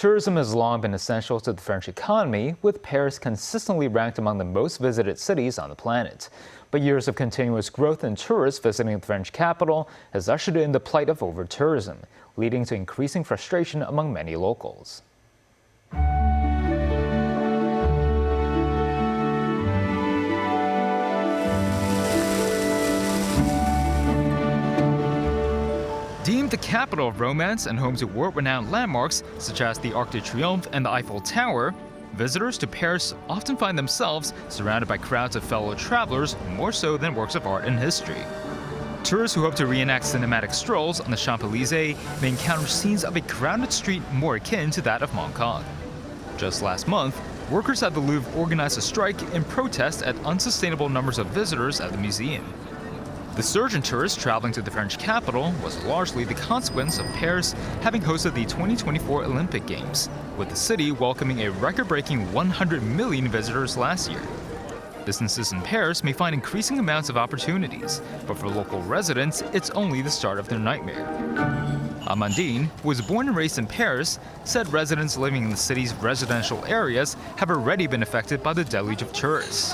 Tourism has long been essential to the French economy, with Paris consistently ranked among the most visited cities on the planet. But years of continuous growth in tourists visiting the French capital has ushered in the plight of overtourism, leading to increasing frustration among many locals. Deemed the capital of romance and home to world-renowned landmarks such as the Arc de Triomphe and the Eiffel Tower, visitors to Paris often find themselves surrounded by crowds of fellow travelers more so than works of art and history. Tourists who hope to reenact cinematic strolls on the Champs-Élysées may encounter scenes of a crowded street more akin to that of Mongkok. Just last month, workers at the Louvre organized a strike in protest at unsustainable numbers of visitors at the museum. The surge in tourists traveling to the French capital was largely the consequence of Paris having hosted the 2024 Olympic Games, with the city welcoming a record-breaking 100 million visitors last year. Businesses in Paris may find increasing amounts of opportunities, but for local residents, it's only the start of their nightmare. Amandine, who was born and raised in Paris, said residents living in the city's residential areas have already been affected by the deluge of tourists.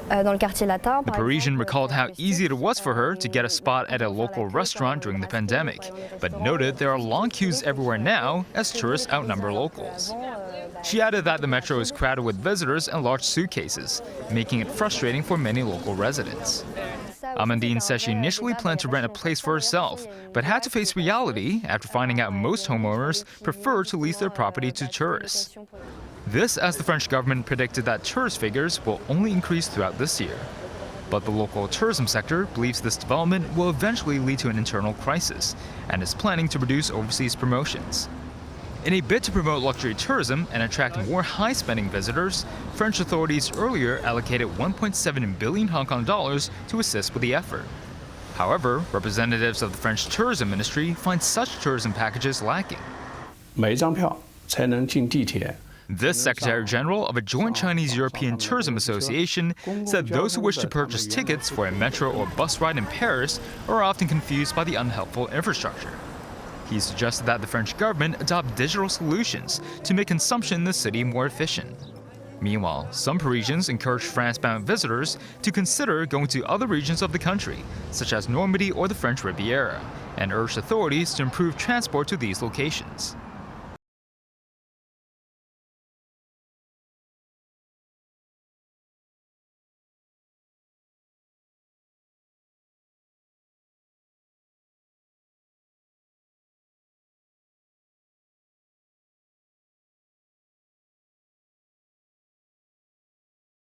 The Parisian recalled how easy it was for her to get a spot at a local restaurant during the pandemic, but noted there are long queues everywhere now as tourists outnumber locals. She added that the metro is crowded with visitors and large suitcases, making it frustrating for many local residents. Amandine says she initially planned to rent a place for herself, but had to face reality after finding out most homeowners prefer to lease their property to tourists. This as the French government predicted that tourist figures will only increase throughout this year. But the local tourism sector believes this development will eventually lead to an internal crisis and is planning to reduce overseas promotions. In a bid to promote luxury tourism and attract more high-spending visitors, French authorities earlier allocated 1.7 billion Hong Kong dollars to assist with the effort. However, representatives of the French tourism ministry find such tourism packages lacking. This Secretary General of a joint Chinese-European Tourism Association said those who wish to purchase tickets for a metro or bus ride in Paris are often confused by the unhelpful infrastructure. He suggested that the French government adopt digital solutions to make consumption in the city more efficient. Meanwhile, some Parisians encourage France-bound visitors to consider going to other regions of the country, such as Normandy or the French Riviera, and urged authorities to improve transport to these locations.